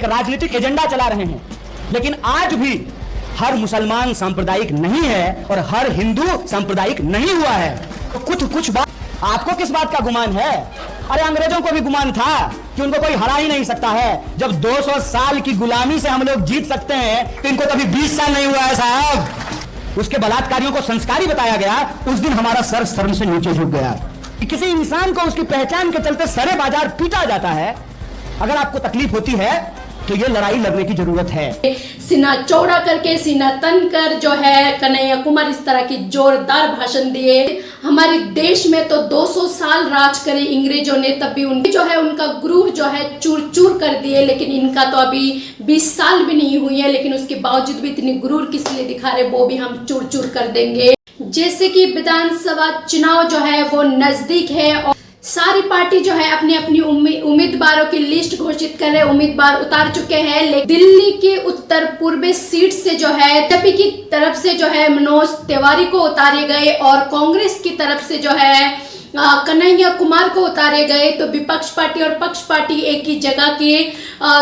राजनीतिक एजेंडा चला रहे हैं। लेकिन आज भी हर मुसलमान सांप्रदायिक नहीं है और हर हिंदू सांप्रदायिक नहीं हुआ है। तो कुछ बात आपको किस बात का गुमान है? अरे अंग्रेजों को भी गुमान था कि उनको कोई हरा ही नहीं सकता है। जब 200 साल की गुलामी से हम लोग जीत सकते हैं तो इनको कभी 20 साल नहीं हुआ है साहब। उसके बलात्कारियों को संस्कारी बताया गया, उस दिन हमारा सर शर्म से नीचे झुक गया। किसी इंसान को उसकी पहचान के चलते सरे बाजार पीटा जाता है। अगर आपको तकलीफ होती है तो ये लड़ाई लड़ने की जरूरत है। सीना चौड़ा करके सीना तन कर जो है कन्हैया कुमार इस तरह की जोरदार भाषण दिए। हमारे देश में तो 200 साल राज करे अंग्रेजों ने, तब भी उनकी जो है उनका गुरूर जो है चूर चूर कर दिए। लेकिन इनका तो अभी 20 साल भी नहीं हुई है, लेकिन उसके बावजूद भी इतनी गुरूर किस लिए दिखा रहे, वो भी हम चूर चूर कर देंगे। जैसे कि विधानसभा चुनाव जो है वो नजदीक है और सारी पार्टी जो है अपनी अपनी उम्मीदवारों की लिस्ट घोषित कर रहे, उम्मीदवार उतार चुके हैं। लेकिन दिल्ली की उत्तर पूर्वी सीट से जो है बीजेपी की तरफ से जो है मनोज तिवारी को उतारे गए और कांग्रेस की तरफ से जो है कन्हैया कुमार को उतारे गए। तो विपक्ष पार्टी और पक्ष पार्टी एक ही जगह के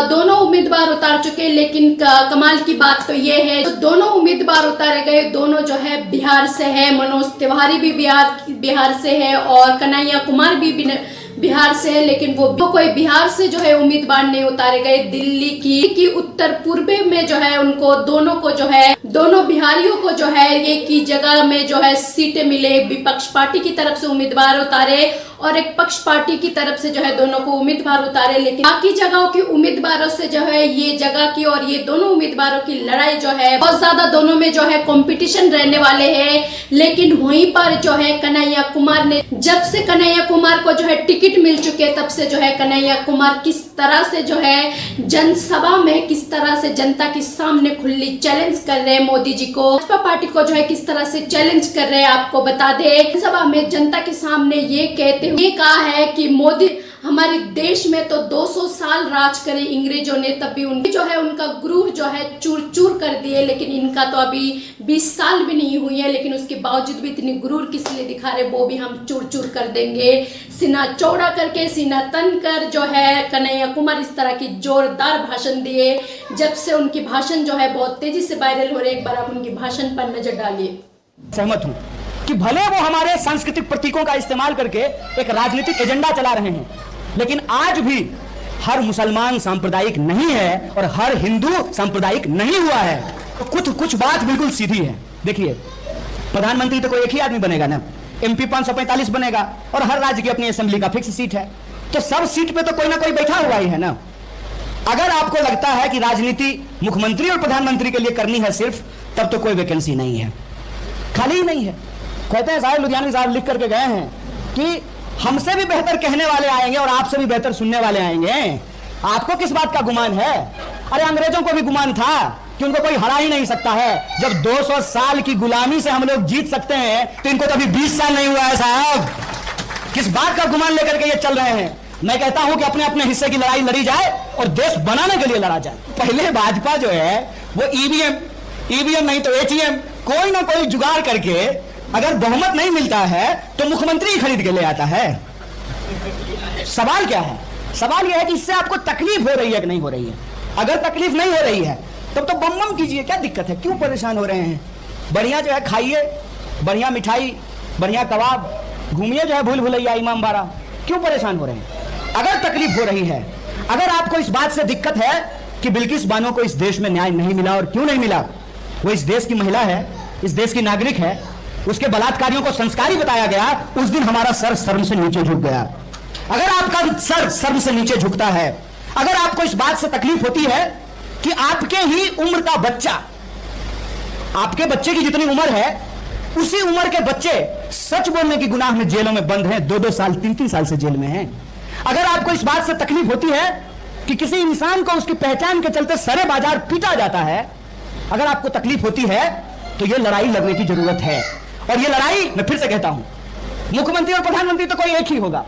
दोनों उम्मीदवार उतार चुके। लेकिन कमाल की बात तो ये है, तो दोनों उम्मीदवार उतारे गए, दोनों जो है बिहार से है। मनोज तिवारी भी बिहार से है और कन्हैया कुमार भी बिहार से है। लेकिन वो कोई बिहार से जो है उम्मीदवार नहीं उतारे गए। दिल्ली की उत्तर पूर्वी में जो है उनको दोनों को जो है दोनों बिहारियों को जो है एक ही जगह में जो है सीटें मिले। विपक्ष पार्टी की तरफ से उम्मीदवार उतारे और एक पक्ष पार्टी की तरफ से जो है दोनों को उम्मीदवार उतारे। लेकिन बाकी जगहों के उम्मीदवारों से जो है ये जगह की और ये दोनों उम्मीदवारों की लड़ाई जो है बहुत ज्यादा दोनों में जो है कंपटीशन रहने वाले हैं। लेकिन वहीं पर जो है कन्हैया कुमार ने, जब से कन्हैया कुमार को जो है टिकट मिल चुके तब से जो है कन्हैया कुमार किस तरह से जो है जनसभा में किस तरह से जनता के सामने खुली चैलेंज कर रहे हैं मोदी जी को, भाजपा पार्टी को जो है किस तरह से चैलेंज कर रहे हैं। आपको बता दें सभा में जनता के सामने ये कहते हुए कहा है कि मोदी हमारे देश में तो 200 साल राज करे अंग्रेजों ने, तब भी उनकी जो है उनका गुरूर जो है चूर चूर कर दिए। लेकिन इनका तो अभी 20 साल भी नहीं हुई है, लेकिन उसके बावजूद भी इतनी गुरूर किस लिए दिखा रहे, वो भी हम चूर चूर कर देंगे। सीना चौड़ा करके सीना तन कर जो है कन्हैया कुमार इस तरह की जोरदार भाषण दिए। जब से उनकी भाषण जो है बहुत तेजी से वायरल हो रहे, एक बार आप उनकी भाषण पर नजर डालिए। सहमत हूँ कि भले वो हमारे सांस्कृतिक प्रतीकों का इस्तेमाल करके एक राजनीतिक एजेंडा चला रहे हैं, लेकिन आज भी हर मुसलमान सांप्रदायिक नहीं है और हर हिंदू सांप्रदायिक नहीं हुआ है। तो कुछ बात बिल्कुल सीधी है। देखिए, प्रधानमंत्री तो कोई एक ही आदमी बनेगा ना, एमपी 545 बनेगा और हर राज्य की अपनी असेंबली का फिक्स सीट है। तो सब सीट पे तो कोई ना कोई बैठा हुआ ही है ना। अगर आपको लगता है कि राजनीति मुख्यमंत्री और प्रधानमंत्री के लिए करनी है सिर्फ, तब तो कोई वैकेंसी नहीं है, खाली ही नहीं है। कहते हैं साहब लुधियानवी साहब लिख करके गए हैं कि हमसे भी बेहतर कहने वाले आएंगे और आपसे भी बेहतर सुनने वाले आएंगे। आपको किस बात का गुमान है? अरे अंग्रेजों को भी गुमान था कि उनको कोई हरा ही नहीं सकता है। जब 200 साल की गुलामी से हम लोग जीत सकते हैं तो इनको कभी 20 साल नहीं हुआ है साहब। किस बात का गुमान लेकर के ये चल रहे हैं? मैं कहता हूं कि अपने अपने हिस्से की लड़ाई लड़ी जाए और देश बनाने के लिए लड़ा जाए। पहले भाजपा जो है वो ईवीएम नहीं तो एटीएम कोई ना कोई जुगाड़ करके, अगर बहुमत नहीं मिलता है तो मुख्यमंत्री ही खरीद के ले आता है। सवाल क्या है? सवाल यह है कि इससे आपको तकलीफ हो रही है कि नहीं हो रही है। अगर तकलीफ नहीं हो रही है तब तो बम कीजिए, क्या दिक्कत है? क्यों परेशान हो रहे हैं? बढ़िया जो है खाइए, बढ़िया मिठाई, बढ़िया कबाब, घूमिए जो है भूल भुलैया इमामबाड़ा, क्यों परेशान हो रहे हैं? अगर तकलीफ हो रही है, अगर आपको इस बात से दिक्कत है कि बिल्किस बानो को इस देश में न्याय नहीं मिला, और क्यों नहीं मिला, वो इस देश की महिला है, इस देश की नागरिक है, उसके बलात्कारियों को संस्कारी बताया गया, उस दिन हमारा सर शर्म से नीचे झुक गया। अगर आपका सर शर्म से नीचे झुकता है, अगर आपको इस बात से तकलीफ होती है कि आपके ही उम्र का बच्चा, आपके बच्चे की जितनी उम्र है उसी उम्र के बच्चे सच बोलने की गुनाह में जेलों में बंद हैं, 2-2 साल 3-3 साल से जेल में हैं। अगर आपको इस बात से तकलीफ होती है कि किसी इंसान को उसकी पहचान के चलते सरे बाजार पीटा जाता है, अगर आपको तकलीफ होती है तो यह लड़ाई लड़ने की जरूरत है। और यह लड़ाई, मैं फिर से कहता हूं, मुख्यमंत्री और प्रधानमंत्री तो कोई एक ही होगा,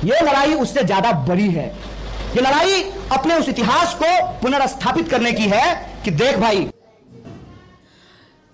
यह लड़ाई उससे ज्यादा बड़ी है। यह लड़ाई अपने उस इतिहास को पुनर्स्थापित करने की है कि देख भाई।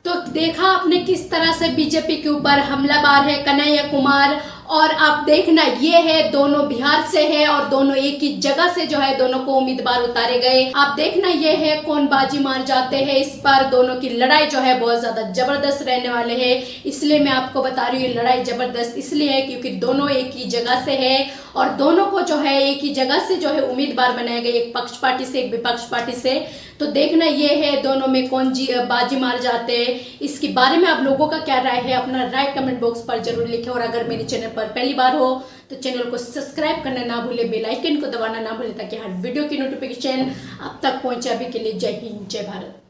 तो देखा आपने किस तरह से बीजेपी के ऊपर हमलावर है कन्हैया कुमार, और आप देखना ये है दोनों बिहार से है और दोनों एक ही जगह से जो है दोनों को उम्मीदवार उतारे गए। आप देखना ये है कौन बाजी मार जाते हैं। इस बार दोनों की लड़ाई जो है बहुत ज्यादा जबरदस्त रहने वाले है। इसलिए मैं आपको बता रही हूँ ये लड़ाई जबरदस्त इसलिए है क्योंकि दोनों एक ही जगह से है और दोनों को जो है एक ही जगह से जो है उम्मीदवार बनाए गए, एक पक्ष पार्टी से एक विपक्ष पार्टी से। तो देखना ये है दोनों में कौन बाजी मार जाते हैं। इसके बारे में आप लोगों का क्या राय है, अपना राय कमेंट बॉक्स पर जरूर लिखें। और अगर मेरे चैनल पर पहली बार हो तो चैनल को सब्सक्राइब करना ना भूले, बेल आइकन को दबाना ना भूले ताकि हर वीडियो की नोटिफिकेशन आप तक पहुंचे। अभी के लिए जय हिंद, जय भारत।